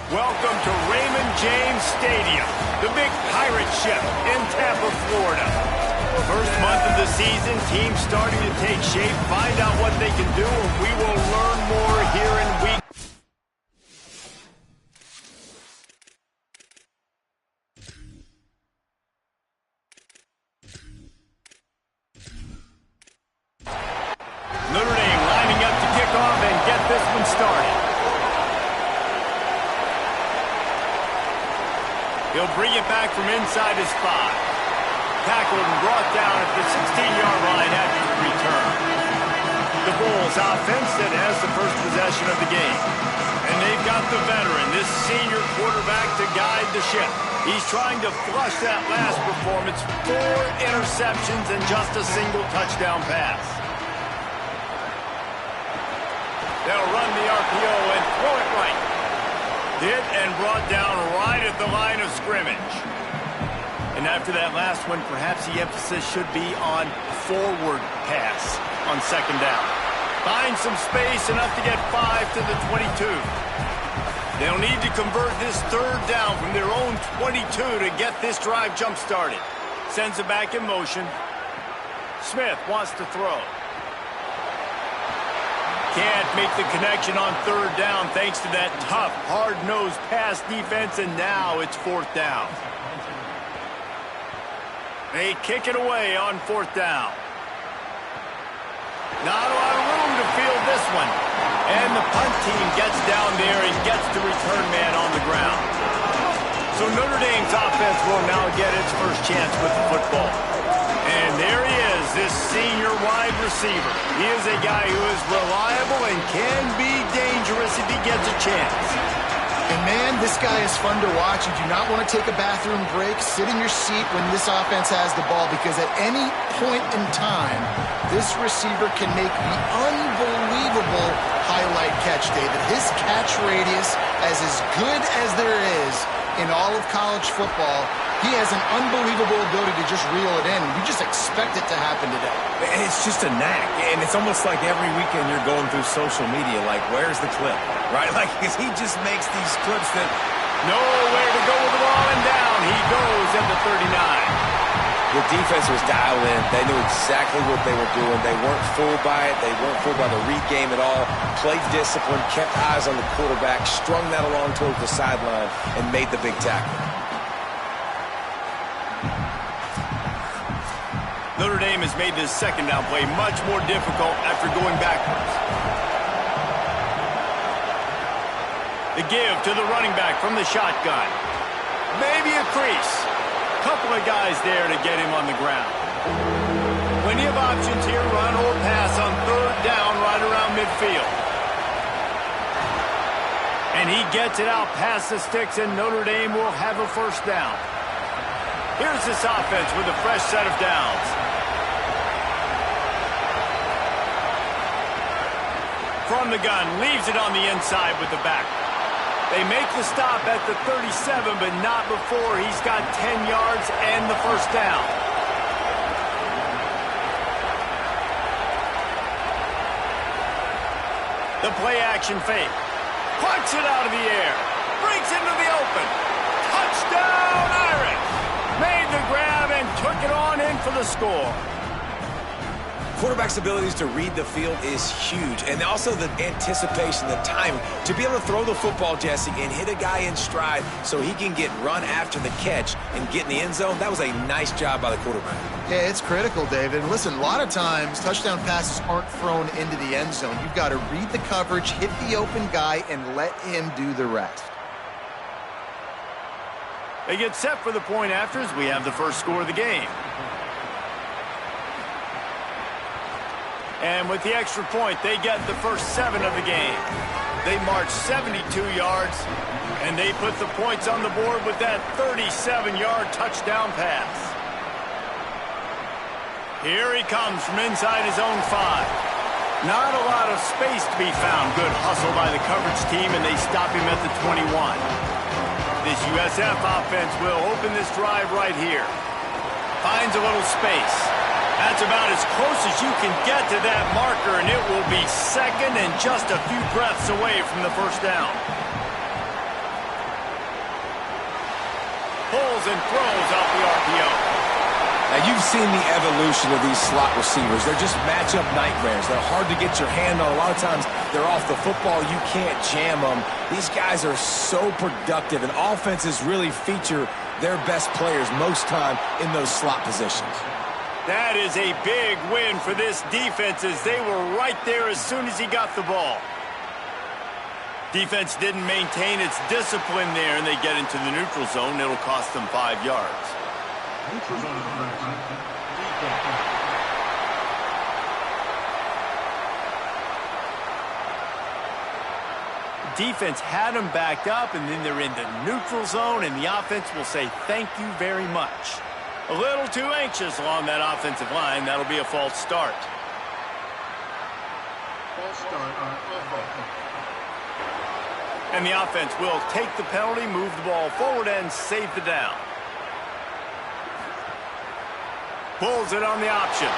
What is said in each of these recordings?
Welcome to Raymond James Stadium, the big pirate ship in Tampa, Florida. First month of the season, teams starting to take shape, find out what they can do, and we will learn more here in week. Notre Dame lining up to kick off and get this one started. He'll bring it back from inside his 5. Tackled and brought down at the 16-yard line after the return. The Bulls offense that has the first possession of the game. And they've got the veteran, this senior quarterback, to guide the ship. He's trying to flush that last performance. 4 interceptions and just a single touchdown pass. They'll run the RPO and throw it right. Hit and brought down right at the line of scrimmage. And after that last one, perhaps the emphasis should be on forward pass on second down. Find some space, enough to get 5 to the 22. They'll need to convert this third down from their own 22 to get this drive jump-started. Sends it back in motion. Smith wants to throw. Can't make the connection on third down thanks to that tough, hard-nosed pass defense, and now it's fourth down. They kick it away on fourth down. Not a lot of room to field this one. And the punt team gets down there and gets the return man on the ground. So Notre Dame's offense will now get its first chance with the football. And there he is, this senior wide receiver. He is a guy who is reliable and can be dangerous if he gets a chance. And man, this guy is fun to watch. You do not want to take a bathroom break. Sit in your seat when this offense has the ball, because at any point in time, this receiver can make the unbelievable highlight catch, David. His catch radius is as good as there is in all of college football. He has an unbelievable ability to just reel it in. You just expect it to happen today. It's just a knack, and it's almost like every weekend you're going through social media, like, where's the clip, right? Like, because he just makes these clips that... Nowhere to go with the ball, and down he goes at the 39. The defense was dialed in. They knew exactly what they were doing. They weren't fooled by it. They weren't fooled by the read game at all. Played discipline, kept eyes on the quarterback, strung that along towards the sideline, and made the big tackle. Notre Dame has made this second down play much more difficult after going backwards. The give to the running back from the shotgun. Maybe a crease. Couple of guys there to get him on the ground. Plenty of options here, run or pass on third down right around midfield. And he gets it out past the sticks, and Notre Dame will have a first down. Here's this offense with a fresh set of downs. From the gun, leaves it on the inside with the back. They make the stop at the 37, but not before he's got 10 yards and the first down. The play action fake. Punts it out of the air. Breaks into the open. Touchdown, Irish! Made the grab and took it on in for the score. Quarterback's abilities to read the field is huge, and also the anticipation, the timing. To be able to throw the football, Jesse, and hit a guy in stride so he can get run after the catch and get in the end zone, that was a nice job by the quarterback. Yeah, it's critical, David. Listen, a lot of times, touchdown passes aren't thrown into the end zone. You've got to read the coverage, hit the open guy, and let him do the rest. They get set for the point afters. We have the first score of the game. And with the extra point, they get the first 7 of the game. They march 72 yards, and they put the points on the board with that 37-yard touchdown pass. Here he comes from inside his own 5. Not a lot of space to be found. Good hustle by the coverage team, and they stop him at the 21. This USF offense will open this drive right here. Finds a little space. That's about as close as you can get to that marker, and it will be second and just a few breaths away from the first down. Pulls and throws off the RPO. Now, you've seen the evolution of these slot receivers. They're just matchup nightmares. They're hard to get your hand on. A lot of times, they're off the football. You can't jam them. These guys are so productive, and offenses really feature their best players most time in those slot positions. That is a big win for this defense as they were right there as soon as he got the ball. Defense didn't maintain its discipline there, and they get into the neutral zone. It'll cost them 5 yards. Defense had them backed up, and then they're in the neutral zone, and the offense will say thank you very much. A little too anxious along that offensive line. That'll be a false start. False start on offense. And the offense will take the penalty, move the ball forward, and save the down. Pulls it on the option.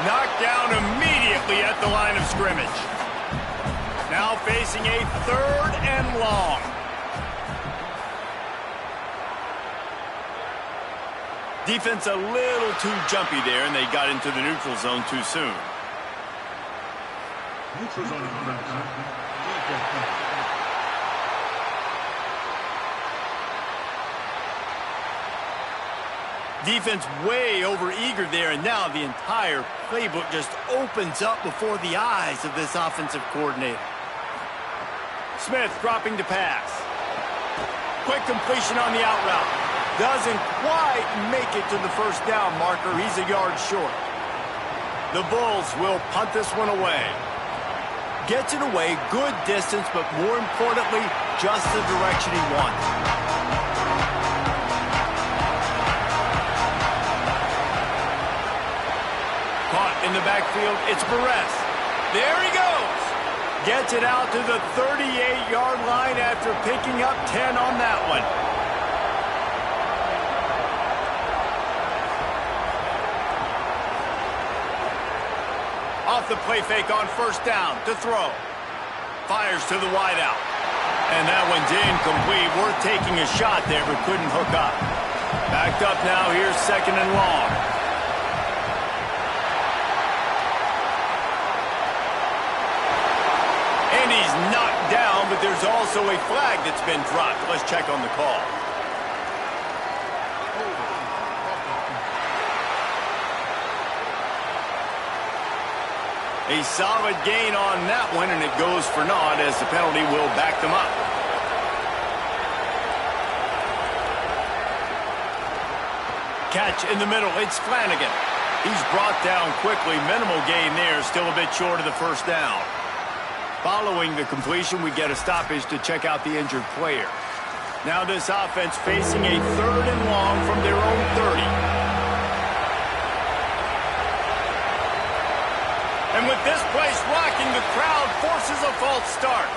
Knocked down immediately at the line of scrimmage. Now facing a 3rd and long. Defense a little too jumpy there, and they got into the neutral zone too soon. Neutral zone defense. Defense way over-eager there, and now the entire playbook just opens up before the eyes of this offensive coordinator. Smith dropping to pass. Quick completion on the out route. Doesn't quite make it to the first down marker. He's a yard short. The Bulls will punt this one away. Gets it away, good distance, but more importantly, just the direction he wants. In the backfield, it's Perez. There he goes. Gets it out to the 38-yard line after picking up 10 on that one. Off the play fake on first down to throw. Fires to the wideout. And that one's incomplete. Worth taking a shot there, but couldn't hook up. Backed up now. Here's 2nd and long. And he's knocked down, but there's also a flag that's been dropped. Let's check on the call. A solid gain on that one, and it goes for naught as the penalty will back them up. Catch in the middle. It's Flanagan. He's brought down quickly. Minimal gain there. Still a bit short of the first down. Following the completion, we get a stoppage to check out the injured player. Now this offense facing a 3rd and long from their own 30. And with this place rocking, the crowd forces a false start.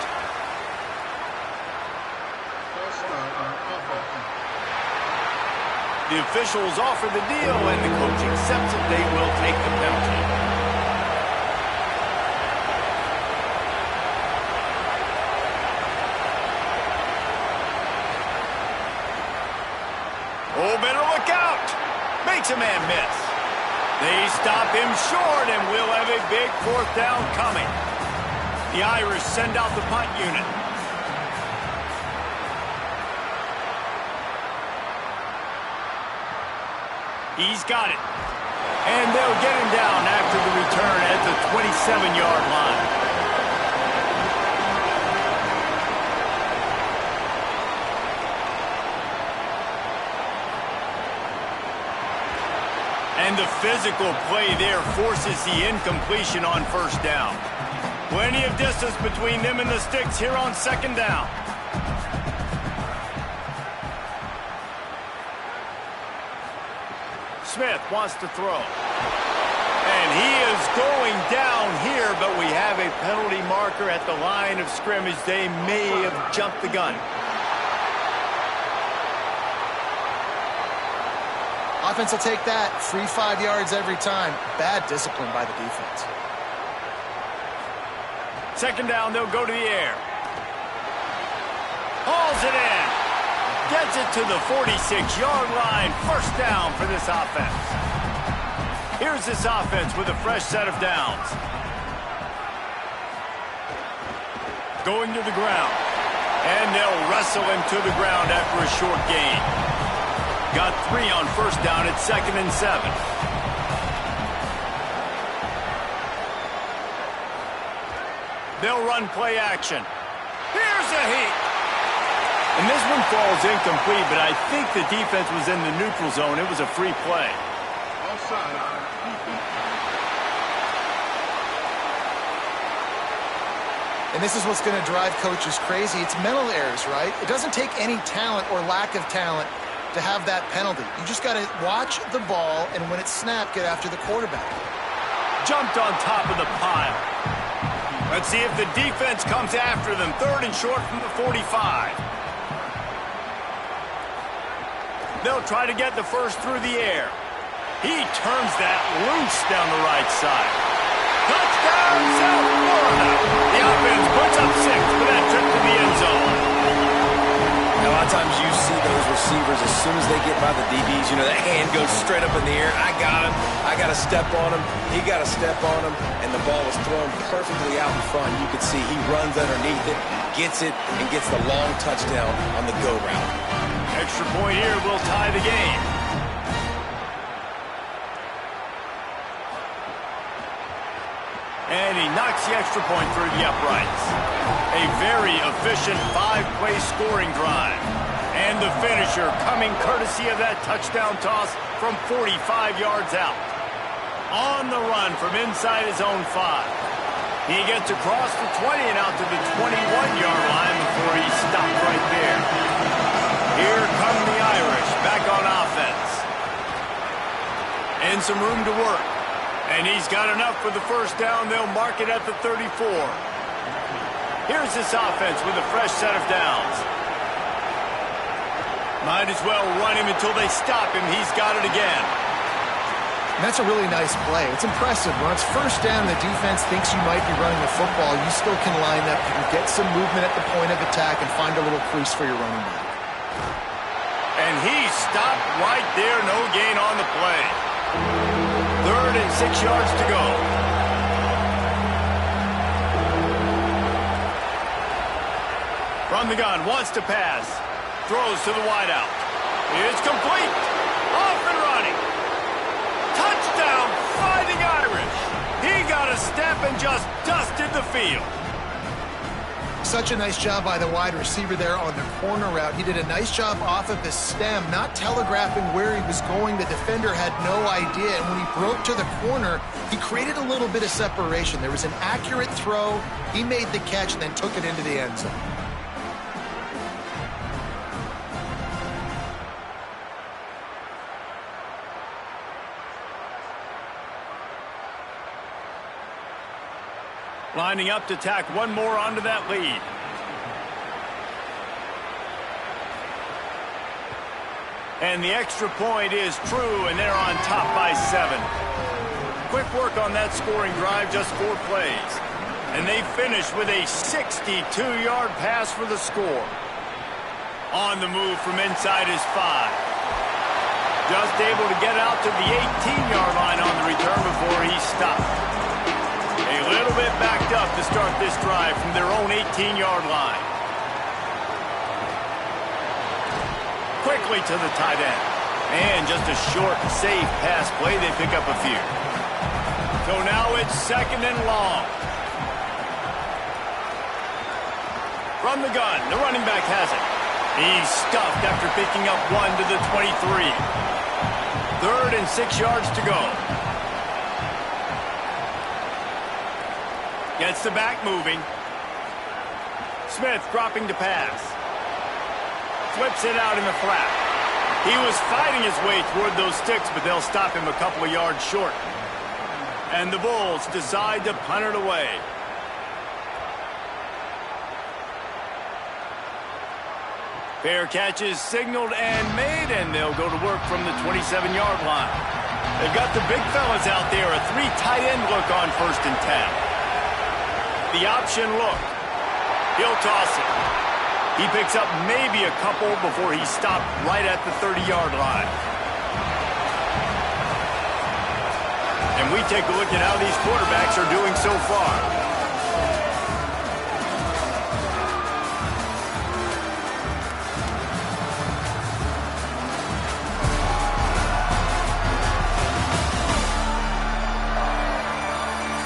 False start on offense. The officials offer the deal, and the coach accepts it. They will take the penalty. Oh, better look out. Makes a man miss. They stop him short, and we'll have a big 4th down coming. The Irish send out the punt unit. He's got it. And they'll get him down after the return at the 27-yard line. And the physical play there forces the incompletion on first down. Plenty of distance between them and the sticks here on 2nd down. Smith wants to throw. And he is going down here, but we have a penalty marker at the line of scrimmage. They may have jumped the gun. Offense will take that. Free 5 yards every time. Bad discipline by the defense. 2nd down, they'll go to the air. Hauls it in. Gets it to the 46-yard line. First down for this offense. Here's this offense with a fresh set of downs. Going to the ground. And they'll wrestle him to the ground after a short gain. Got 3 on first down at 2nd and 7. They'll run play action. Here's a heat. And this one falls incomplete, but I think the defense was in the neutral zone. It was a free play. Offside. Defense. And this is what's going to drive coaches crazy. It's mental errors, right? It doesn't take any talent or lack of talent to have that penalty. You just got to watch the ball, and when it's snapped, get after the quarterback. Jumped on top of the pile. Let's see if the defense comes after them. 3rd and short from the 45. They'll try to get the first through the air. He turns that loose down the right side. Touchdown, South Florida. The offense puts up 6 for that trip to the end zone. Now, a lot of times you see those receivers, as soon as they get by the DBs, you know, that hand goes straight up in the air. I got him. I got to step on him. He got to step on him. And the ball was thrown perfectly out in front. You could see he runs underneath it, gets it, and gets the long touchdown on the go route. Extra point here will tie the game. And he knocks the extra point through the uprights. A very efficient 5-play scoring drive. And the finisher coming courtesy of that touchdown toss from 45 yards out. On the run from inside his own 5. He gets across the 20 and out to the 21-yard line before he stopped right there. Here come the Irish back on offense. And some room to work. And he's got enough for the first down. They'll mark it at the 34. Here's this offense with a fresh set of downs. Might as well run him until they stop him. He's got it again. And that's a really nice play. It's impressive. When it's first down, the defense thinks you might be running the football. You still can line up. You can get some movement at the point of attack and find a little crease for your running back. And he stopped right there. No gain on the play. 3rd and 6 yards to go. From the gun, wants to pass. Throws to the wideout. It's complete. Off and running. Touchdown, Fighting Irish. He got a step and just dusted the field. Such a nice job by the wide receiver there on the corner route. He did a nice job off of the stem, not telegraphing where he was going. The defender had no idea, and when he broke to the corner, he created a little bit of separation. There was an accurate throw. He made the catch and then took it into the end zone. Lining up to tack one more onto that lead. And the extra point is true, and they're on top by 7. Quick work on that scoring drive, just 4 plays. And they finish with a 62-yard pass for the score. On the move from inside his 5. Just able to get out to the 18-yard line on the return before he stopped. A little bit backed up to start this drive from their own 18-yard line. Quickly to the tight end. And just a short, safe pass play. They pick up a few. So now it's 2nd and long. From the gun, the running back has it. He's stuffed after picking up 1 to the 23. 3rd and 6 yards to go. Gets the back moving. Smith dropping to pass. Flips it out in the flat. He was fighting his way toward those sticks, but they'll stop him a couple of yards short. And the Bulls decide to punt it away. Fair catch is signaled and made, and they'll go to work from the 27-yard line. They've got the big fellas out there, a 3 tight end look on 1st and 10. The option look. He'll toss it. He picks up maybe a couple before he's stopped right at the 30-yard line. And we take a look at how these quarterbacks are doing so far.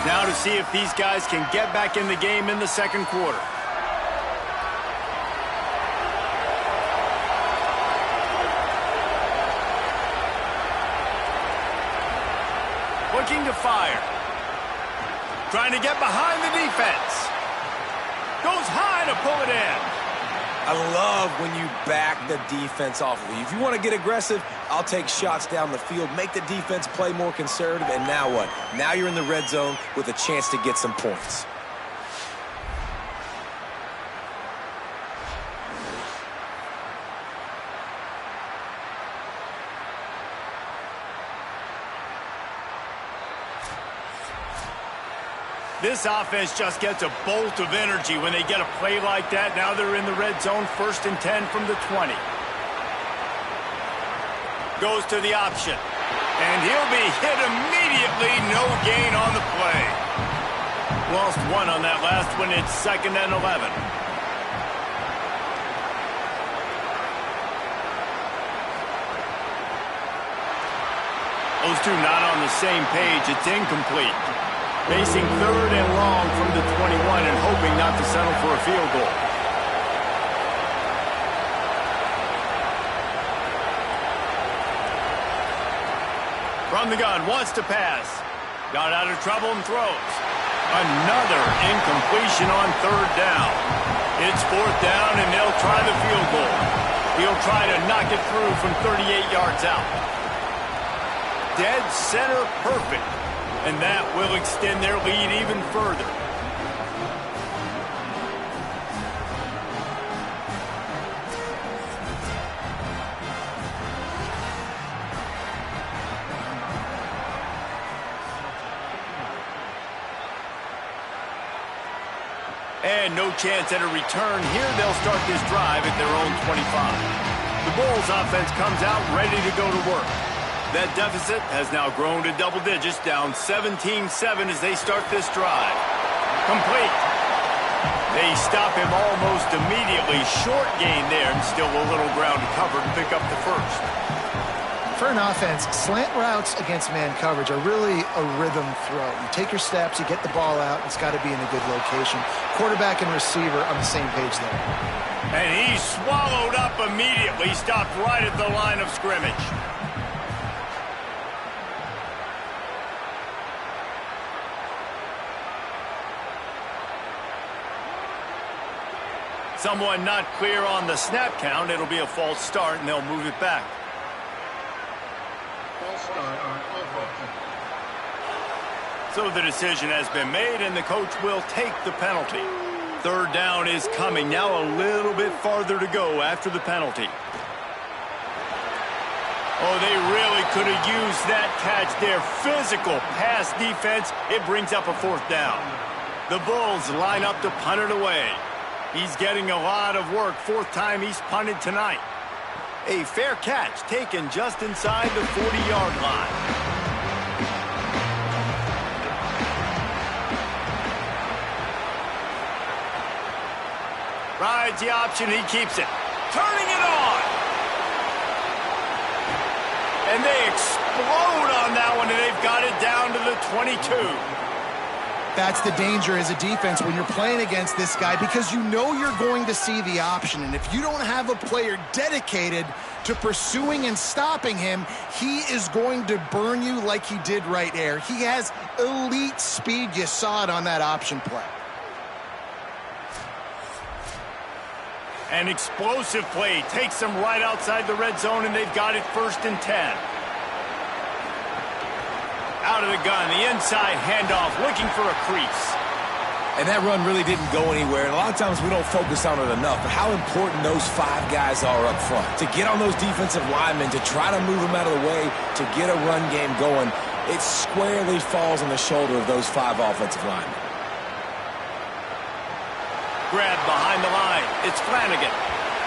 Now to see if these guys can get back in the game in the second quarter. Looking to fire. Trying to get behind the defense. Goes high to pull it in. I love when you back the defense off of you. If you want to get aggressive, I'll take shots down the field, make the defense play more conservative, and now what? Now you're in the red zone with a chance to get some points. This offense just gets a bolt of energy when they get a play like that. Now they're in the red zone, 1st and 10 from the 20. Goes to the option. And he'll be hit immediately. No gain on the play. Lost one on that last one. It's 2nd and 11. Those two not on the same page. It's incomplete. Facing 3rd and long from the 21 and hoping not to settle for a field goal. From the gun, wants to pass. Got out of trouble and throws. Another incompletion on 3rd down. It's 4th down and they'll try the field goal. He'll try to knock it through from 38 yards out. Dead center perfect. And that will extend their lead even further. And no chance at a return here. They'll start this drive at their own 25. The Bulls offense comes out ready to go to work. That deficit has now grown to double digits, down 17-7 as they start this drive. Complete. They stop him almost immediately. Short gain there and still a little ground to cover to pick up the first. For an offense, slant routes against man coverage are really a rhythm throw. You take your steps, you get the ball out, it's got to be in a good location. Quarterback and receiver on the same page there. And he's swallowed up immediately, stopped right at the line of scrimmage. Someone not clear on the snap count. It'll be a false start, and they'll move it back. False start on offense. So the decision has been made, and the coach will take the penalty. 3rd down is coming. Now a little bit farther to go after the penalty. Oh, they really could have used that catch there. Physical pass defense. It brings up a 4th down. The Bulls line up to punt it away. He's getting a lot of work. 4th time he's punted tonight. A fair catch taken just inside the 40-yard line. Rides the option, he keeps it. Turning it on. And they explode on that one, and they've got it down to the 22. That's the danger as a defense when you're playing against this guy, because you know you're going to see the option. And if you don't have a player dedicated to pursuing and stopping him, he is going to burn you like he did right there. He has elite speed. You saw it on that option play. An explosive play takes them right outside the red zone, and they've got it 1st and 10. Out of the gun, the inside handoff, looking for a crease. And that run really didn't go anywhere. And a lot of times we don't focus on it enough, but how important those 5 guys are up front. To get on those defensive linemen, to try to move them out of the way, to get a run game going, it squarely falls on the shoulder of those 5 offensive linemen. Grab behind the line. It's Flanagan.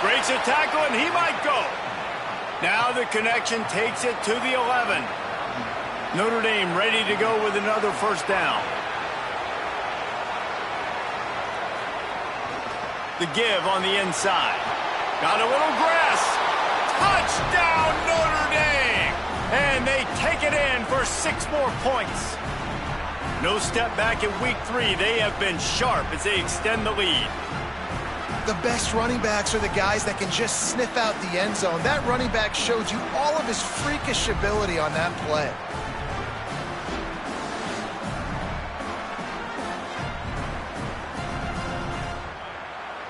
Breaks a tackle, and he might go. Now the connection takes it to the 11. Notre Dame ready to go with another first down. The give on the inside. Got a little grass. Touchdown, Notre Dame! And they take it in for 6 more points. No step back in week 3. They have been sharp as they extend the lead. The best running backs are the guys that can just sniff out the end zone. That running back showed you all of his freakish ability on that play.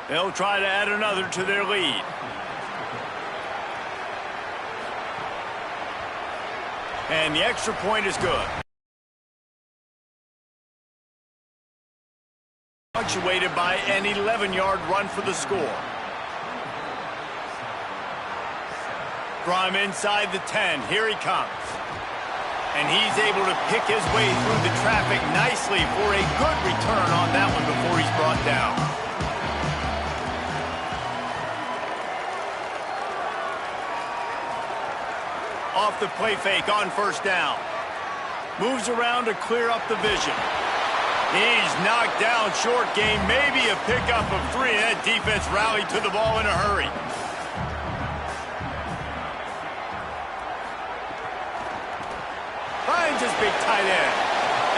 They'll try to add another to their lead. And the extra point is good. Punctuated by an 11-yard run for the score. From inside the 10, here he comes. And he's able to pick his way through the traffic nicely for a good return on that one before he's brought down. Off the play fake on first down. Moves around to clear up the vision. He's knocked down short game, maybe a pickup of 3. That defense rallied to the ball in a hurry. Finds his big tight end.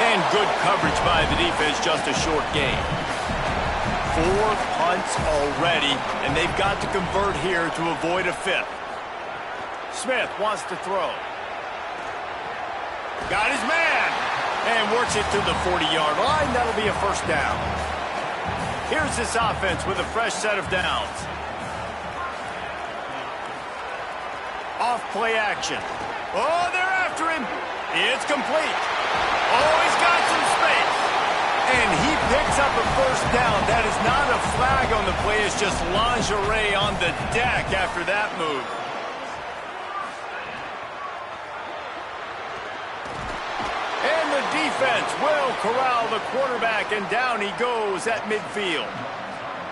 And good coverage by the defense, just a short game. 4 punts already, and they've got to convert here to avoid a 5th. Smith wants to throw. Got his man. And works it to the 40-yard line. That'll be a first down. Here's this offense with a fresh set of downs. Off play action. Oh, they're after him. It's complete. Oh, he's got some space. And he picks up a first down. That is not a flag on the play. It's just lingerie on the deck after that move. Defense will corral the quarterback, and down he goes at midfield.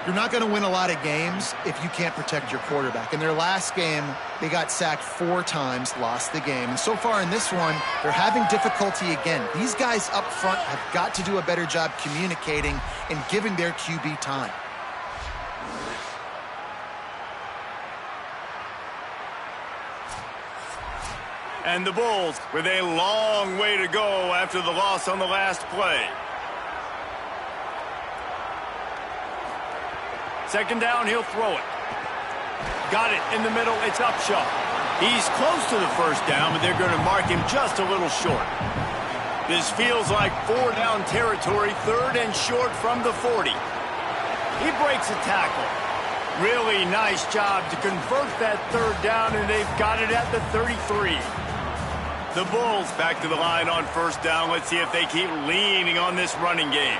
You're not going to win a lot of games if you can't protect your quarterback. In their last game, they got sacked 4 times, lost the game. And so far in this one, they're having difficulty again. These guys up front have got to do a better job communicating and giving their QB time. And the Bulls with a long way to go after the loss on the last play. Second down, he'll throw it. Got it in the middle, it's Upshaw. He's close to the first down, but they're going to mark him just a little short. This feels like 4-down territory, 3rd and short from the 40. He breaks a tackle. Really nice job to convert that 3rd down, and they've got it at the 33. The Bulls back to the line on first down. Let's see if they keep leaning on this running game.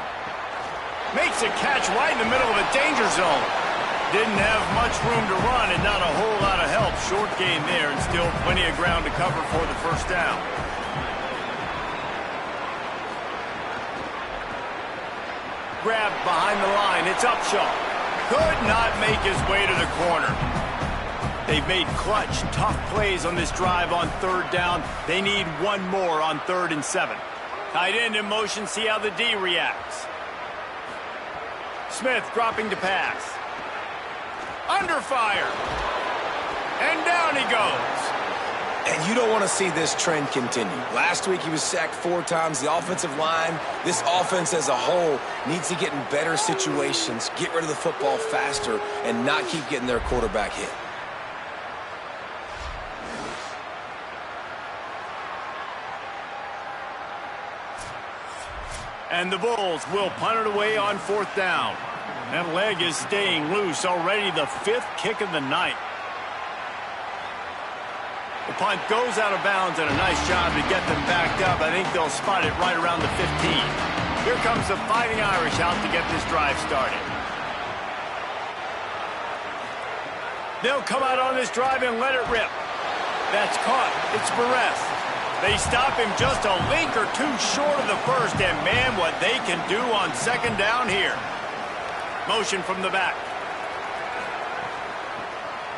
Makes a catch right in the middle of a danger zone. Didn't have much room to run and not a whole lot of help. Short game there and still plenty of ground to cover for the first down. Grabbed behind the line. It's Upshaw. Could not make his way to the corner. They've made clutch, tough plays on this drive on 3rd down. They need 1 more on 3rd and 7. Tight end in motion, see how the D reacts. Smith dropping to pass. Under fire. And down he goes. And you don't want to see this trend continue. Last week he was sacked 4 times. The offensive line, this offense as a whole, needs to get in better situations, get rid of the football faster, and not keep getting their quarterback hit. And the Bulls will punt it away on 4th down. That leg is staying loose. Already the 5th kick of the night. The punt goes out of bounds, and a nice job to get them backed up. I think they'll spot it right around the 15. Here comes the Fighting Irish out to get this drive started. They'll come out on this drive and let it rip. That's caught. It's Barres. They stop him just a link or 2 short of the first, and man, what they can do on 2nd down here. Motion from the back.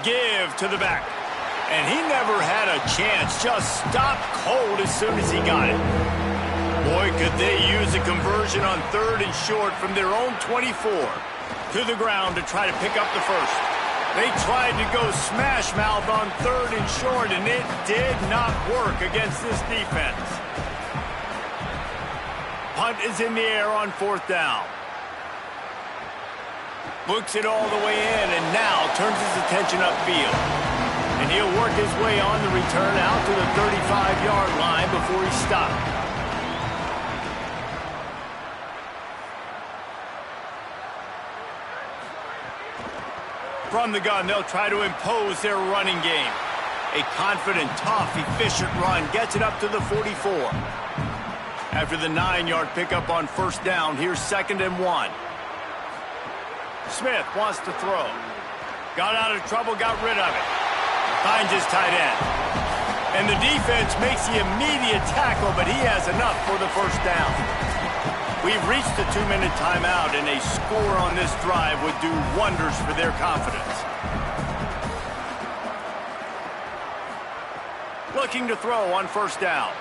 Give to the back. And he never had a chance. Just stopped cold as soon as he got it. Boy, could they use a conversion on 3rd and short from their own 24. To the ground to try to pick up the first. They tried to go smash mouth on 3rd and short, and it did not work against this defense. Punt is in the air on 4th down. Looks it all the way in, and now turns his attention upfield. And he'll work his way on the return out to the 35-yard line before he stopped. From the gun, they'll try to impose their running game. A confident, tough, efficient run gets it up to the 44. After the 9-yard pickup on 1st down, here's 2nd and 1. Smith wants to throw. Got out of trouble, got rid of it. Finds his tight end. And the defense makes the immediate tackle, but he has enough for the 1st down. We've reached the 2-minute timeout, and a score on this drive would do wonders for their confidence. Looking to throw on 1st down.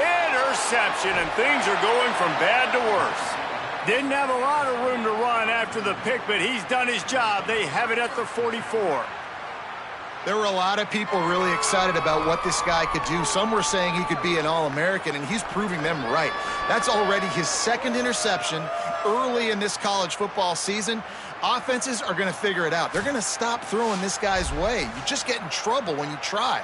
Interception, and things are going from bad to worse. Didn't have a lot of room to run after the pick, but he's done his job. They have it at the 44. There were a lot of people really excited about what this guy could do. Some were saying he could be an All-American, and he's proving them right. That's already his 2nd interception early in this college football season. Offenses are going to figure it out. They're going to stop throwing this guy's way. You just get in trouble when you try.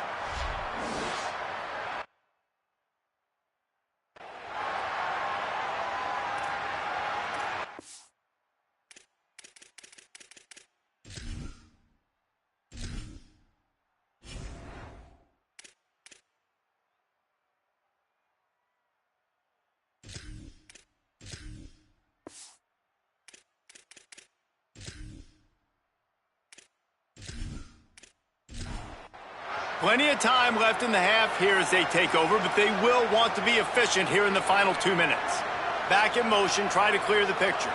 Plenty of time left in the half here as they take over, but they will want to be efficient here in the final 2 minutes. Back in motion, try to clear the picture.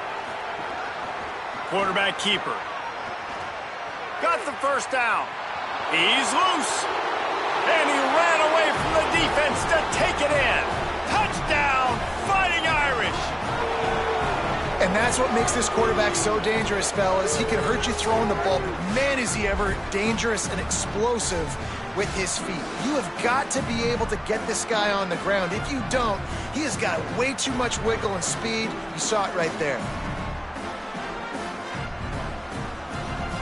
Quarterback keeper. Got the 1st down. He's loose. And he ran away from the defense to take it in. Touchdown, Fighting Irish. And that's what makes this quarterback so dangerous, fellas. He can hurt you throwing the ball, but man, is he ever dangerous and explosive with his feet. You have got to be able to get this guy on the ground. If you don't, he has got way too much wiggle and speed. You saw it right there.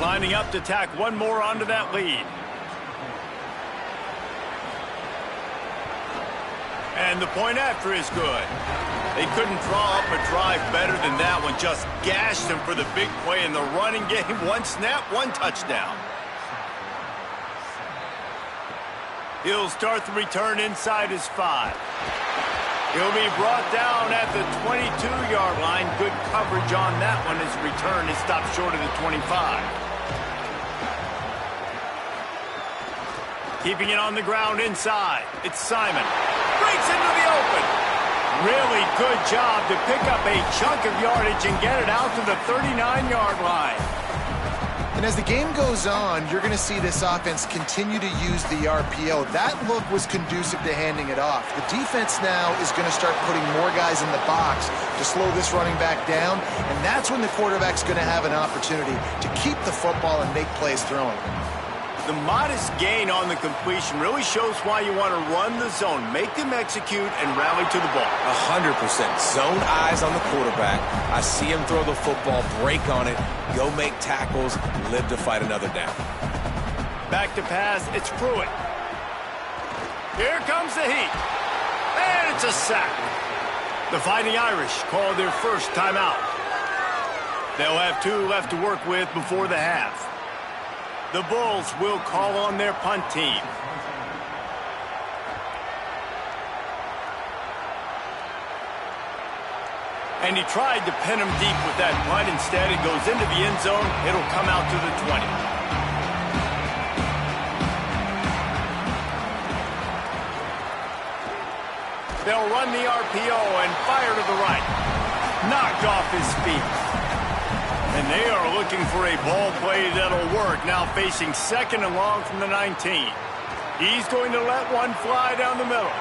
Lining up to tack one more onto that lead. And the point after is good. They couldn't draw up a drive better than that one. Just gashed them for the big play in the running game. One snap, one touchdown. He'll start the return inside his 5. He'll be brought down at the 22-yard line. Good coverage on that one as return is stopped short of the 25. Keeping it on the ground inside. It's Simon. Breaks into the open. Really good job to pick up a chunk of yardage and get it out to the 39-yard line. And as the game goes on, you're going to see this offense continue to use the RPO. That look was conducive to handing it off. The defense now is going to start putting more guys in the box to slow this running back down, and that's when the quarterback's going to have an opportunity to keep the football and make plays throwing. The modest gain on the completion really shows why you want to run the zone, make them execute, and rally to the ball. 100%. Zone eyes on the quarterback. I see him throw the football, break on it, go make tackles, live to fight another down. Back to pass, it's Pruitt. Here comes the heat. And it's a sack. The Fighting Irish call their first timeout. They'll have 2 left to work with before the half. The Bulls will call on their punt team. And he tried to pin him deep with that punt. Instead, it goes into the end zone. It'll come out to the 20. They'll run the RPO and fire to the right. Knocked off his feet. And They are looking for a ball play that'll work. Now facing 2nd and long from the 19. He's going to let one fly down the middle.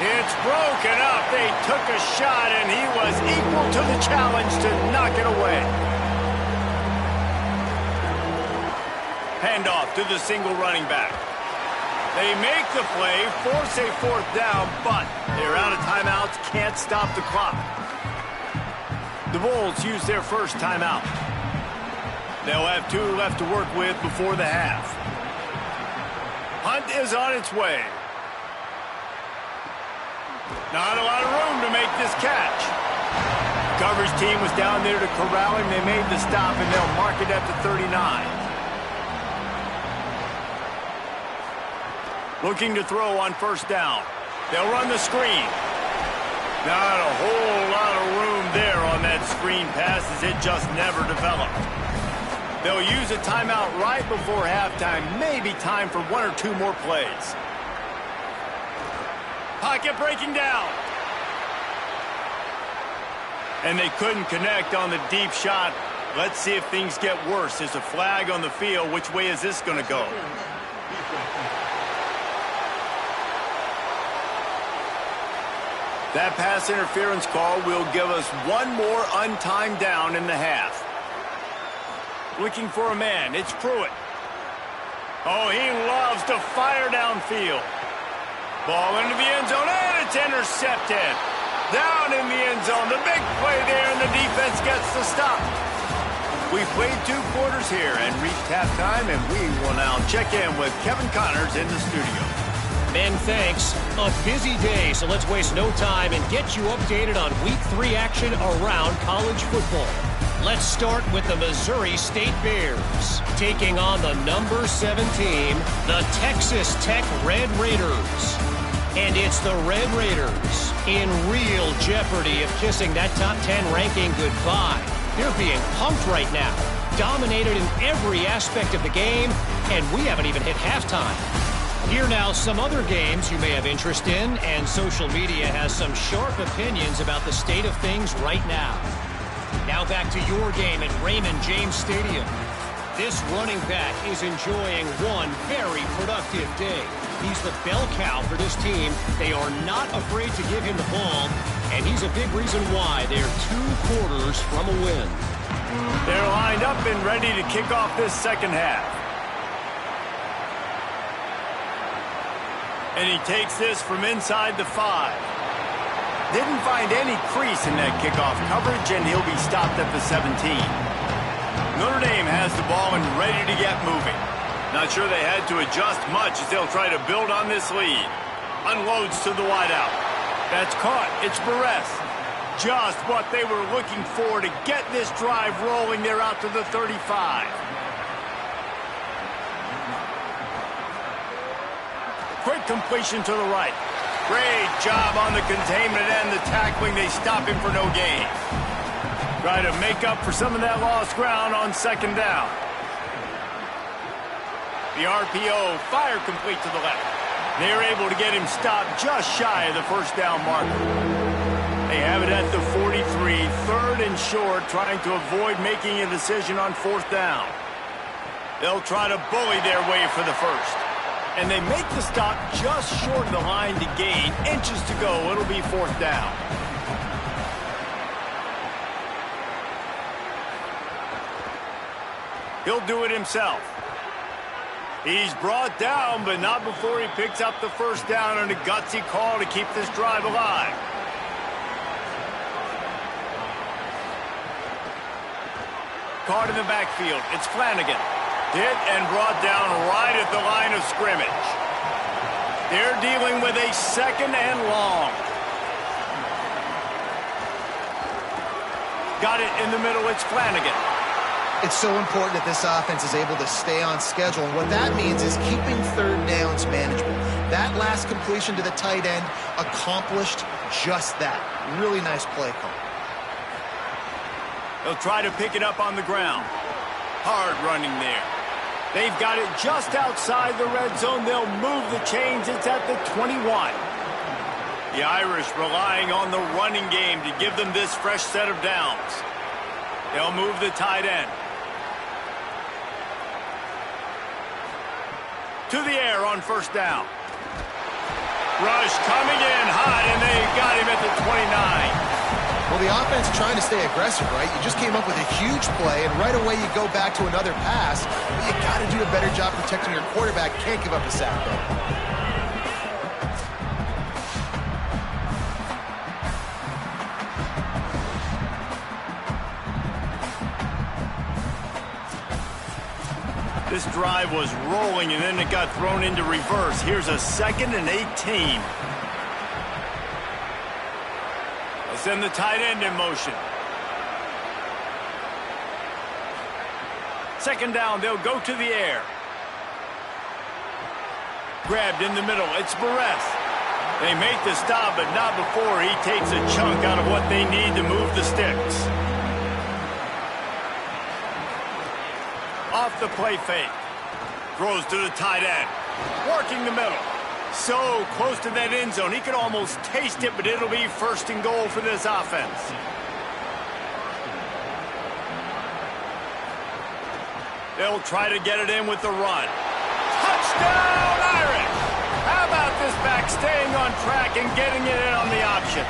It's broken up. They took a shot, and he was equal to the challenge to knock it away. Handoff to the single running back. They make the play, force a 4th down, but they're out of timeouts, can't stop the clock. The Bulls use their first timeout. They'll have 2 left to work with before the half. Hunt is on its way. Not a lot of room to make this catch. Coverage team was down there to corral him. They made the stop, and they'll mark it at the 39. Looking to throw on 1st down. They'll run the screen. Not a whole lot of room there on that screen pass as it just never developed. They'll use a timeout right before halftime. Maybe time for 1 or 2 more plays. Pocket breaking down. And they couldn't connect on the deep shot. Let's see if things get worse. There's a flag on the field. Which way is this going to go? That pass interference call will give us 1 more untimed down in the half. Looking for a man. It's Pruitt. Oh, he loves to fire downfield. Ball into the end zone, and it's intercepted. Down in the end zone. The big play there, and the defense gets the stop. We've played 2 quarters here and reached halftime, and we will now check in with Kevin Connors in the studio. Ben, thanks. A busy day, so let's waste no time and get you updated on Week 3 action around college football. Let's start with the Missouri State Bears, taking on the number 7 team, the Texas Tech Red Raiders. And it's the Red Raiders in real jeopardy of kissing that top 10 ranking goodbye. They're being punked right now, dominated in every aspect of the game, and we haven't even hit halftime. Here now, some other games you may have interest in, and social media has some sharp opinions about the state of things right now. Now back to your game at Raymond James Stadium. This running back is enjoying one very productive day. He's the bell cow for this team. They are not afraid to give him the ball, and he's a big reason why they're 2 quarters from a win. They're lined up and ready to kick off this second half. And he takes this from inside the 5. Didn't find any crease in that kickoff coverage, and he'll be stopped at the 17. Notre Dame has the ball and ready to get moving. Not sure they had to adjust much as they'll try to build on this lead. Unloads to the wideout. That's caught. It's Barres. Just what they were looking for to get this drive rolling. They're out to the 35. Quick completion to the right. Great job on the containment and the tackling. They stop him for no gain. Try to make up for some of that lost ground on 2nd down. The RPO, fire complete to the left. They're able to get him stopped just shy of the 1st down marker. They have it at the 43, 3rd and short, trying to avoid making a decision on 4th down. They'll try to bully their way for the 1st. And they make the stop just short of the line to gain. Inches to go. It'll be 4th down. He'll do it himself. He's brought down, but not before he picks up the 1st down on a gutsy call to keep this drive alive. Caught in the backfield. It's Flanagan. Hit and brought down right at the line of scrimmage. They're dealing with a 2nd and long. Got it in the middle. It's Flanagan. It's so important that this offense is able to stay on schedule. And what that means is keeping 3rd downs manageable. That last completion to the tight end accomplished just that. Really nice play call. They'll try to pick it up on the ground. Hard running there. They've got it just outside the red zone. They'll move the chains. It's at the 21. The Irish relying on the running game to give them this fresh set of downs. They'll move the tight end. To the air on first down. Rush coming in hot, and they got him at the 29. Well, the offense trying to stay aggressive, right? You just came up with a huge play, and right away you go back to another pass. But you got to do a better job protecting your quarterback. Can't give up a sack, though. This drive was rolling, and then it got thrown into reverse. Here's a 2nd and 18. They send the tight end in motion. 2nd down, they'll go to the air. Grabbed in the middle, it's Barres. They make the stop, but not before he takes a chunk out of what they need to move the sticks. Off the play fake. Throws to the tight end. Working the middle. So close to that end zone. He could almost taste it, but it'll be 1st and goal for this offense. They'll try to get it in with the run. Touchdown, Irish! How about this back staying on track and getting it in on the option?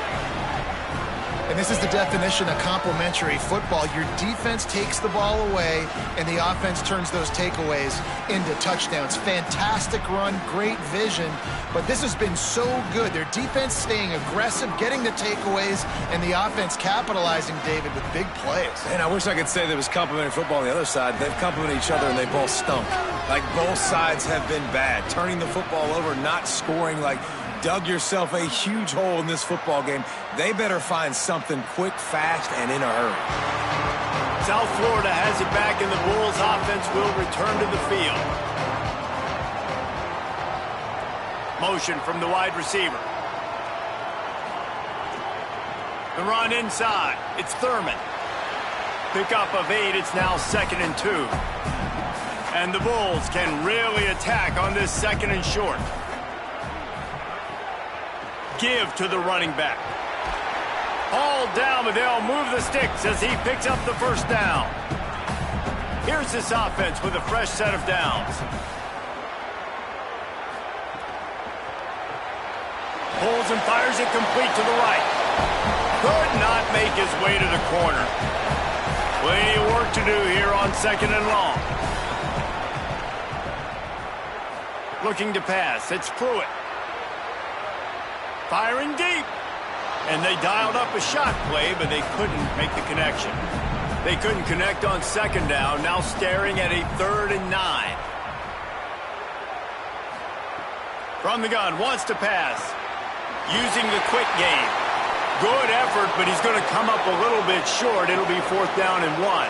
And this is the definition of complementary football. Your defense takes the ball away, and the offense turns those takeaways into touchdowns. Fantastic run, great vision, but this has been so good. Their defense staying aggressive, getting the takeaways, and the offense capitalizing, David, with big plays. And I wish I could say there was complementary football on the other side. They've complemented each other, and they both stunk. Like, both sides have been bad. Turning the football over, not scoring, like, dug yourself a huge hole in this football game. They better find something quick, fast, and in a hurry. South Florida has it back, and the Bulls offense will return to the field. Motion from the wide receiver. The run inside. It's Thurman. Pickup of 8. It's now 2nd and 2. And the Bulls can really attack on this 2nd and short. Give to the running back. Hauled down, but they'll move the sticks as he picks up the 1st down. Here's this offense with a fresh set of downs. Pulls and fires it complete to the right. Could not make his way to the corner. Plenty of work to do here on 2nd and long. Looking to pass. It's Pruitt. Firing deep. And they dialed up a shot play, but they couldn't make the connection. They couldn't connect on 2nd down, now staring at a 3rd and 9. From the gun, wants to pass. Using the quick game. Good effort, but he's going to come up a little bit short. It'll be 4th down and 1.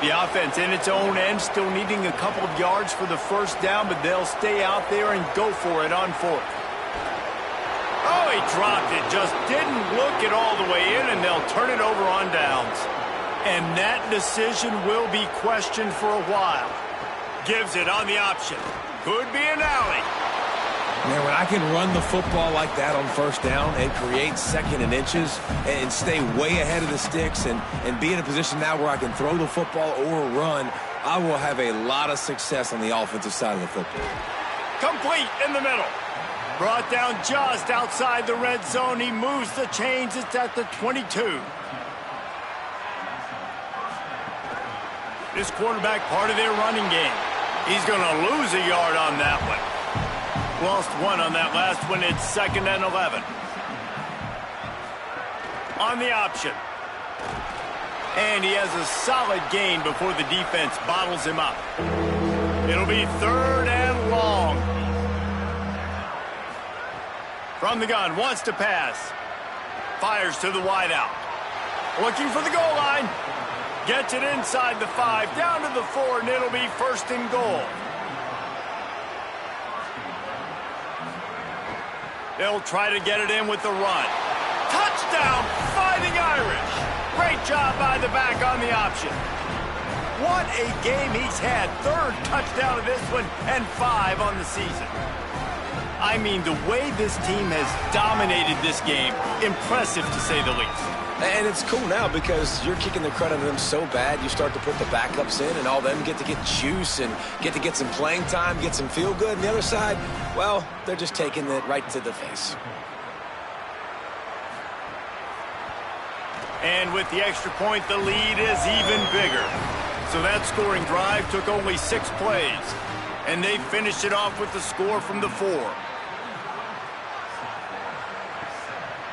The offense in its own end, still needing a couple of yards for the 1st down, but they'll stay out there and go for it on 4th. Oh, he dropped it. Just didn't look it all the way in, and they'll turn it over on downs. And that decision will be questioned for a while. Gives it on the option. Could be an alley. Man, when I can run the football like that on 1st down and create 2nd and inches and stay way ahead of the sticks and be in a position now where I can throw the football or run, I will have a lot of success on the offensive side of the football. Complete in the middle. Brought down just outside the red zone. He moves the chains. It's at the 22. This quarterback part of their running game. He's going to lose a yard on that one. Lost 1 on that last one. It's 2nd and 11. On the option. And he has a solid gain before the defense bottles him up. It'll be 3rd and long. From the gun, wants to pass. Fires to the wideout. Looking for the goal line. Gets it inside the 5, down to the 4, and it'll be 1st and goal. They'll try to get it in with the run. Touchdown, Fighting Irish. Great job by the back on the option. What a game he's had. 3rd touchdown of this one and 5 on the season. I mean, the way this team has dominated this game, impressive to say the least. And it's cool now because you're kicking the credit of them so bad, you start to put the backups in, and all them get to get juice and get to get some playing time, get some feel good. And the other side, well, they're just taking it right to the face. And with the extra point, the lead is even bigger. So that scoring drive took only 6 plays. And they finished it off with the score from the 4.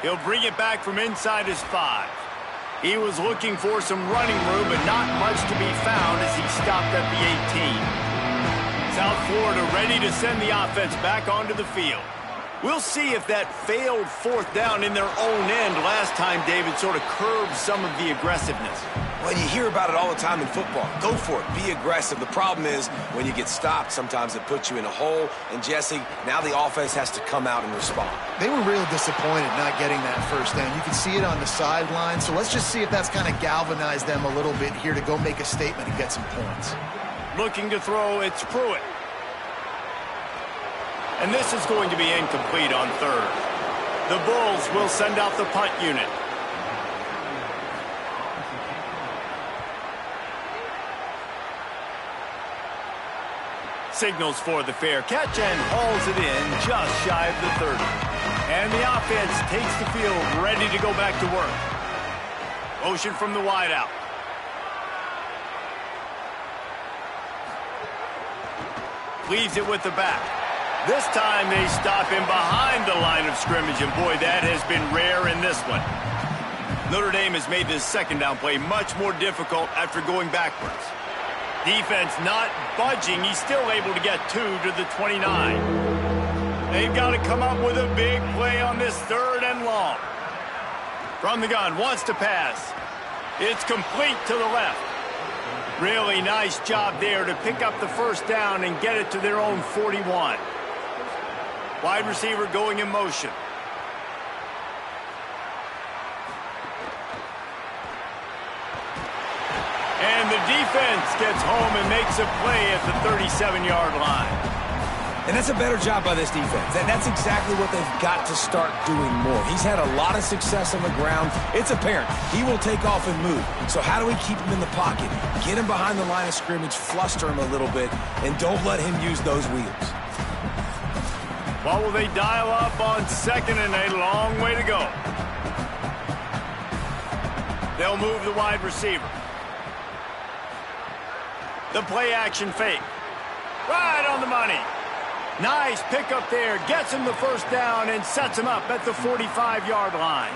He'll bring it back from inside his 5. He was looking for some running room, but not much to be found as he stopped at the 18. South Florida ready to send the offense back onto the field. We'll see if that failed 4th down in their own end last time, David, sort of curbed some of the aggressiveness. Well, you hear about it all the time in football. Go for it. Be aggressive. The problem is when you get stopped, sometimes it puts you in a hole. And, Jesse, now the offense has to come out and respond. They were real disappointed not getting that 1st down. You can see it on the sideline. So let's just see if that's kind of galvanized them a little bit here to go make a statement and get some points. Looking to throw, it's Pruitt. And this is going to be incomplete on 3rd. The Bulls will send out the punt unit. Signals for the fair catch and hauls it in just shy of the 30. And the offense takes the field ready to go back to work. Motion from the wideout. Leaves it with the back. This time they stop him behind the line of scrimmage, and boy, that has been rare in this one. Notre Dame has made this 2nd down play much more difficult after going backwards. Defense not budging. He's still able to get 2 to the 29. They've got to come up with a big play on this 3rd and long. From the gun, wants to pass. It's complete to the left. Really nice job there to pick up the 1st down and get it to their own 41. Wide receiver going in motion. And the defense gets home and makes a play at the 37-yard line. And that's a better job by this defense. That's exactly what they've got to start doing more. He's had a lot of success on the ground. It's apparent he will take off and move. So how do we keep him in the pocket? Get him behind the line of scrimmage, fluster him a little bit, and don't let him use those wheels. What will they dial up on 2nd and a long way to go? They'll move the wide receiver. The play action fake. Right on the money. Nice pickup there. Gets him the 1st down and sets him up at the 45-yard line.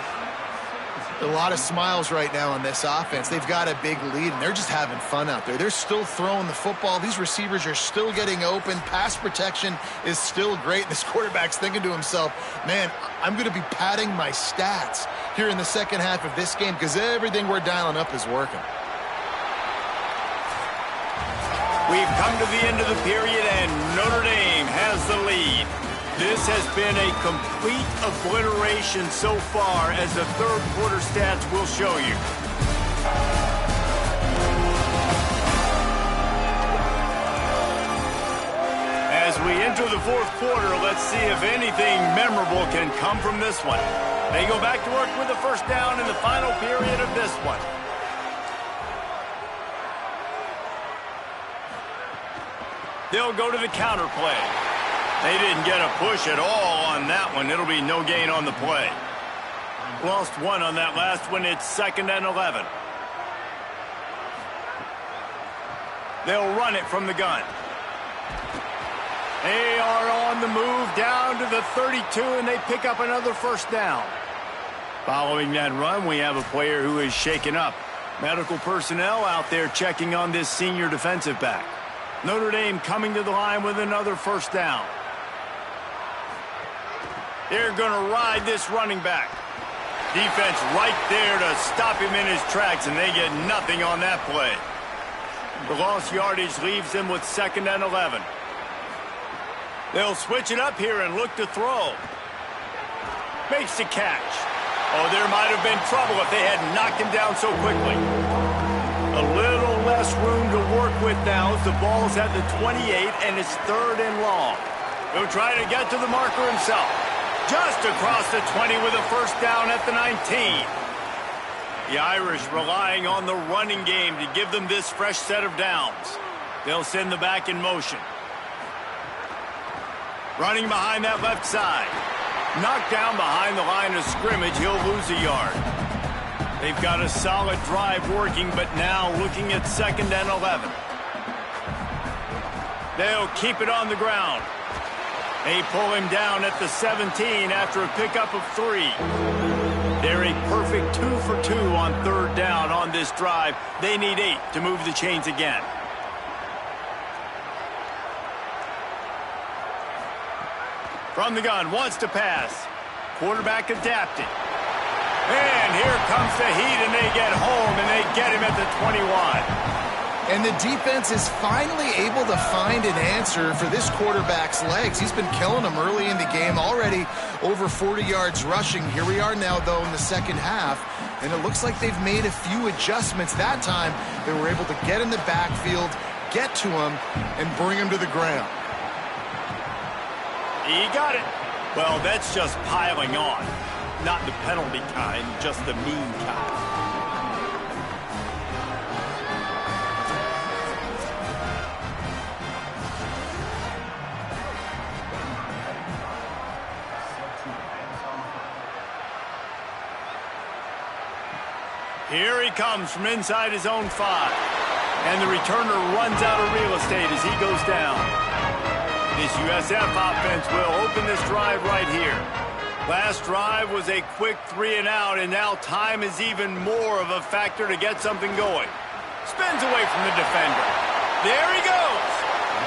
A lot of smiles right now on this offense. They've got a big lead, and they're just having fun out there. They're still throwing the football. These receivers are still getting open. Pass protection is still great. This quarterback's thinking to himself, man, I'm going to be padding my stats here in the 2nd half of this game because everything we're dialing up is working. We've come to the end of the period, and Notre Dame has the lead. This has been a complete obliteration so far, as the 3rd quarter stats will show you. As we enter the 4th quarter, let's see if anything memorable can come from this one. They go back to work with a 1st down in the final period of this one. They'll go to the counter play. They didn't get a push at all on that one. It'll be no gain on the play. Lost 1 on that last one. It's 2nd and 11. They'll run it from the gun. They are on the move down to the 32, and they pick up another 1st down. Following that run, we have a player who is shaken up. Medical personnel out there checking on this senior defensive back. Notre Dame coming to the line with another 1st down. They're going to ride this running back. Defense right there to stop him in his tracks, and they get nothing on that play. The lost yardage leaves them with 2nd and 11. They'll switch it up here and look to throw. Makes the catch. Oh, there might have been trouble if they had knocked him down so quickly. A little less room to work with now as the ball's at the 28, and it's 3rd and long. He'll try to get to the marker himself. Just across the 20 with a first down at the 19. The Irish relying on the running game to give them this fresh set of downs. They'll send the back in motion. Running behind that left side. Knocked down behind the line of scrimmage, he'll lose a yard. They've got a solid drive working, but now looking at 2nd and 11. They'll keep it on the ground. They pull him down at the 17 after a pickup of 3. They're a perfect 2 for 2 on 3rd down on this drive. They need 8 to move the chains again. From the gun, wants to pass. Quarterback adapted. And here comes the heat, and they get home, and they get him at the 21. And the defense is finally able to find an answer for this quarterback's legs. He's been killing them early in the game, already over 40 yards rushing. Here we are now, though, in the second half, and it looks like they've made a few adjustments. That time, they were able to get in the backfield, get to him, and bring him to the ground. He got it. Well, that's just piling on. Not the penalty kind, just the mean kind. Here he comes from inside his own 5. And the returner runs out of real estate as he goes down. This USF offense will open this drive right here. Last drive was a quick 3 and out, and now time is even more of a factor to get something going. Spins away from the defender. There he goes.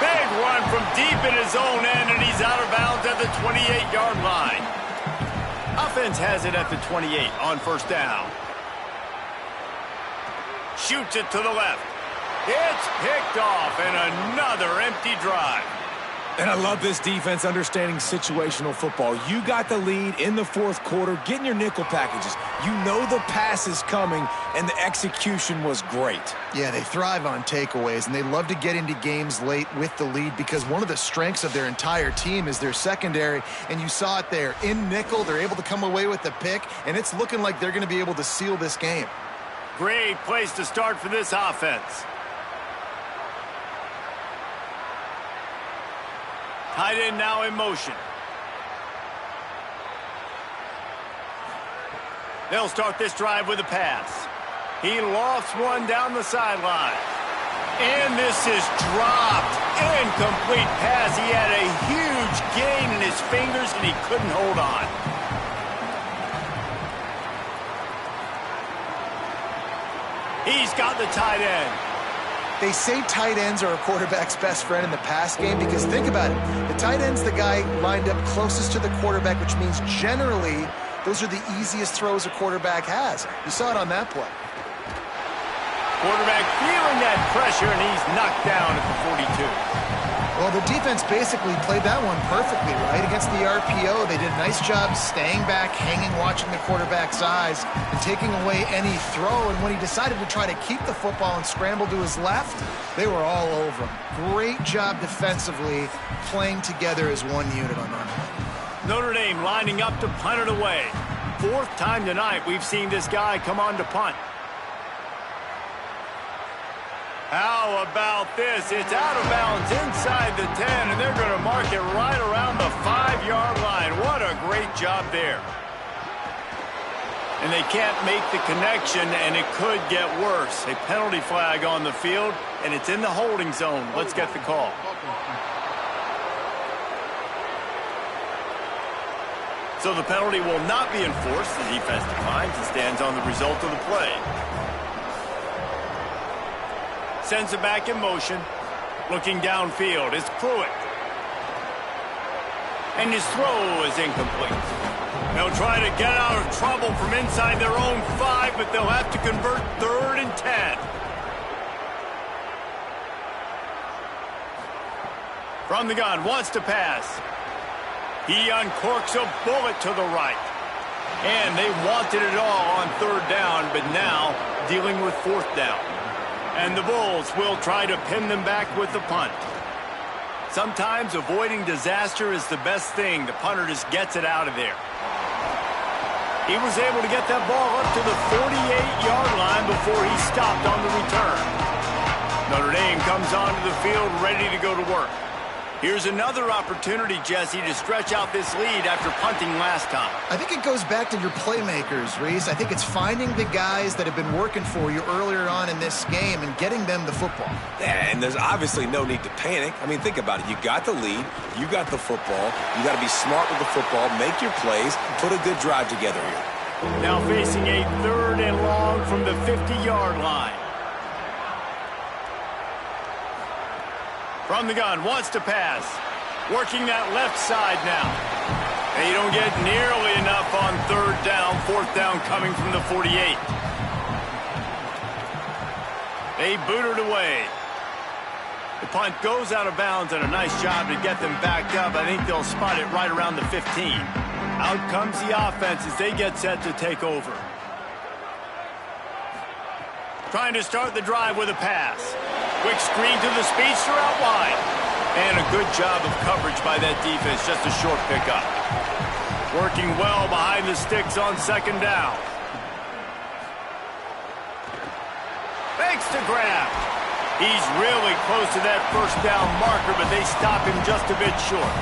Big run from deep in his own end, and he's out of bounds at the 28-yard line. Offense has it at the 28 on 1st down. Shoots it to the left. It's picked off, and another empty drive. And I love this defense understanding situational football. You got the lead in the 4th quarter, getting your nickel packages. You know the pass is coming, and the execution was great. Yeah, they thrive on takeaways, and they love to get into games late with the lead because one of the strengths of their entire team is their secondary, and you saw it there. In nickel, they're able to come away with the pick, and it's looking like they're going to be able to seal this game. Great place to start for this offense. Tight end now in motion. They'll start this drive with a pass. He lofts one down the sideline. And this is dropped. Incomplete pass. He had a huge gain in his fingers, and he couldn't hold on. He's got the tight end. They say tight ends are a quarterback's best friend in the pass game because think about it. The tight end's the guy lined up closest to the quarterback, which means generally those are the easiest throws a quarterback has. You saw it on that play. Quarterback feeling that pressure, and he's knocked down at the 42. Well, the defense basically played that one perfectly, right? Against the RPO, they did a nice job staying back, hanging, watching the quarterback's eyes, and taking away any throw. And when he decided to try to keep the football and scramble to his left, they were all over him. Great job defensively, playing together as one unit on that one. Notre Dame lining up to punt it away. 4th time tonight we've seen this guy come on to punt. How about this? It's out of bounds inside the 10, and they're going to mark it right around the 5-yard line. What a great job there. And they can't make the connection, and it could get worse. A penalty flag on the field, and it's in the holding zone. Let's get the call. So the penalty will not be enforced. The defense declines and stands on the result of the play. Sends it back in motion. Looking downfield is Pruitt. And his throw is incomplete. They'll try to get out of trouble from inside their own 5, but they'll have to convert 3rd and 10. From the gun, wants to pass. He uncorks a bullet to the right. And they wanted it all on 3rd down, but now dealing with 4th down. And the Bulls will try to pin them back with the punt. Sometimes avoiding disaster is the best thing. The punter just gets it out of there. He was able to get that ball up to the 48-yard line before he stopped on the return. Notre Dame comes onto the field ready to go to work. Here's another opportunity, Jesse, to stretch out this lead after punting last time. I think it goes back to your playmakers, Reese. I think it's finding the guys that have been working for you earlier on in this game and getting them the football. Yeah, and there's obviously no need to panic. I mean, think about it. You got the lead. You got the football. You got to be smart with the football, make your plays, put a good drive together here. Now facing a 3rd and long from the 50-yard line. From the gun, wants to pass. Working that left side now. And you don't get nearly enough on 3rd down. 4th down coming from the 48. They boot it away. The punt goes out of bounds, and a nice job to get them backed up. I think they'll spot it right around the 15. Out comes the offense as they get set to take over. Trying to start the drive with a pass. Quick screen to the speedster out wide. And a good job of coverage by that defense. Just a short pickup. Working well behind the sticks on 2nd down. Fakes to grab. He's really close to that 1st down marker, but they stop him just a bit short.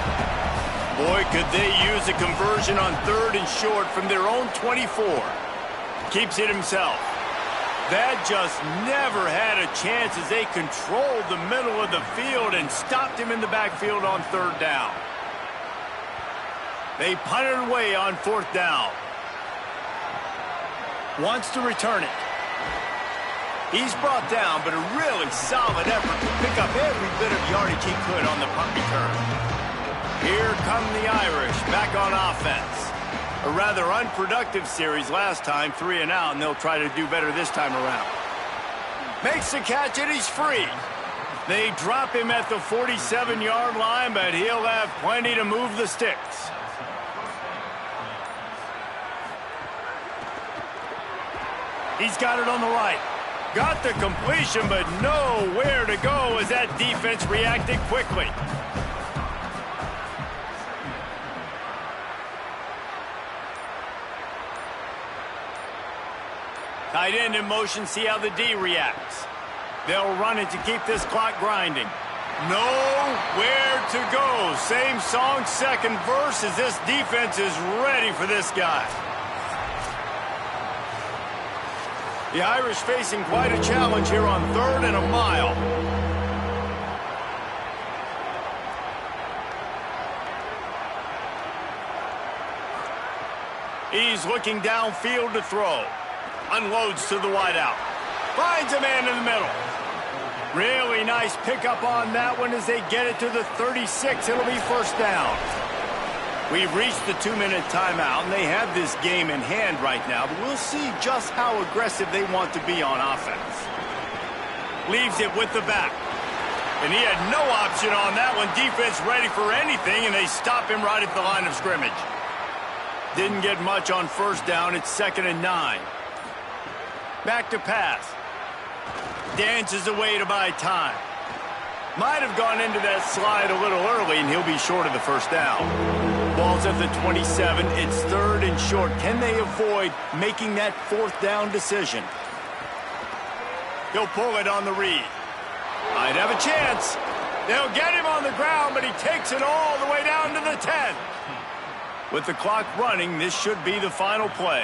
Boy, could they use a conversion on 3rd and short from their own 24. Keeps it himself. That just never had a chance as they controlled the middle of the field and stopped him in the backfield on 3rd down. They punted away on 4th down. Wants to return it. He's brought down, but a really solid effort to pick up every bit of yardage he could on the punt return. Here come the Irish back on offense. A rather unproductive series last time, 3 and out, and they'll try to do better this time around. Makes the catch, and he's free. They drop him at the 47-yard line, but he'll have plenty to move the sticks. He's got it on the right. Got the completion, but nowhere to go as that defense reacted quickly. Tight end in motion, see how the D reacts. They'll run it to keep this clock grinding. Nowhere to go. Same song, 2nd verse, as this defense is ready for this guy. The Irish facing quite a challenge here on 3rd and a mile. He's looking downfield to throw. Unloads to the wideout. Finds a man in the middle. Really nice pickup on that one as they get it to the 36. It'll be 1st down. We've reached the 2-minute timeout, and they have this game in hand right now, but we'll see just how aggressive they want to be on offense. Leaves it with the back. And he had no option on that one. Defense ready for anything, and they stop him right at the line of scrimmage. Didn't get much on 1st down. It's 2nd and 9. Back to pass. Dances away to buy time. Might have gone into that slide a little early, and he'll be short of the 1st down. Ball's at the 27. It's 3rd and short. Can they avoid making that 4th down decision? He'll pull it on the read. Might have a chance. They'll get him on the ground, but he takes it all the way down to the 10. With the clock running, this should be the final play.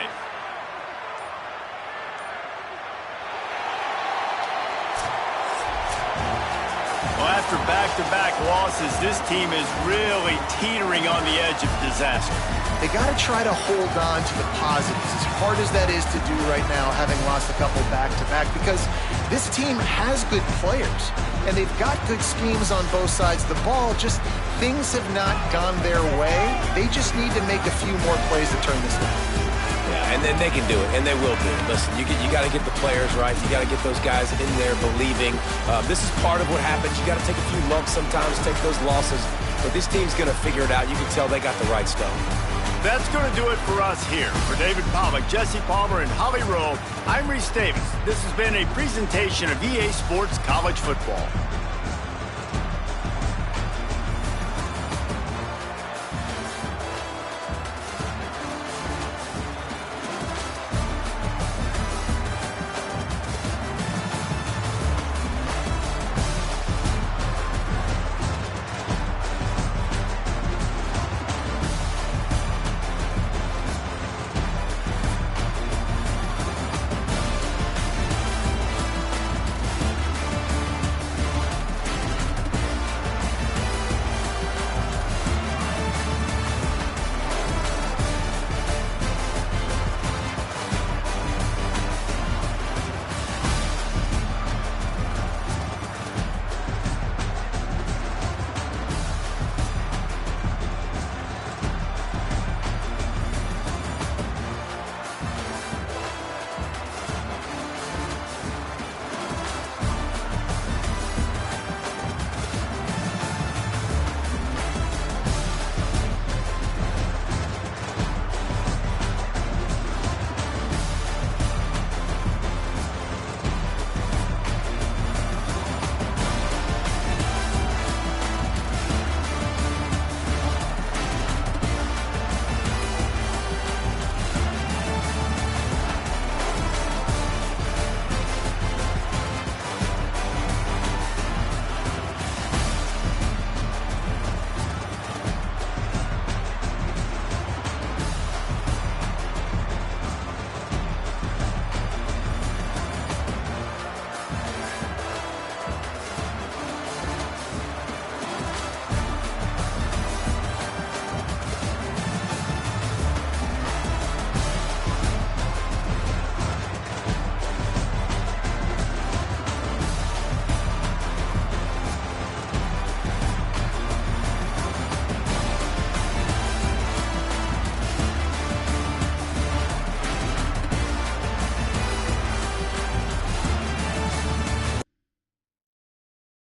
Well, after back-to-back losses, this team is really teetering on the edge of disaster. They got to try to hold on to the positives, as hard as that is to do right now, having lost a couple back-to-back, because this team has good players, and they've got good schemes on both sides of the ball. Just things have not gone their way. They just need to make a few more plays to turn this around. Yeah, and then they can do it, and they will do it. Listen, you got to get the players right. You got to get those guys in there believing. This is part of what happens. You got to take a few lumps sometimes, take those losses. But this team's going to figure it out. You can tell they got the right stuff. That's going to do it for us here. For David Pollack, Jesse Palmer, and Holly Rowe, I'm Reese Davis. This has been a presentation of EA Sports College Football.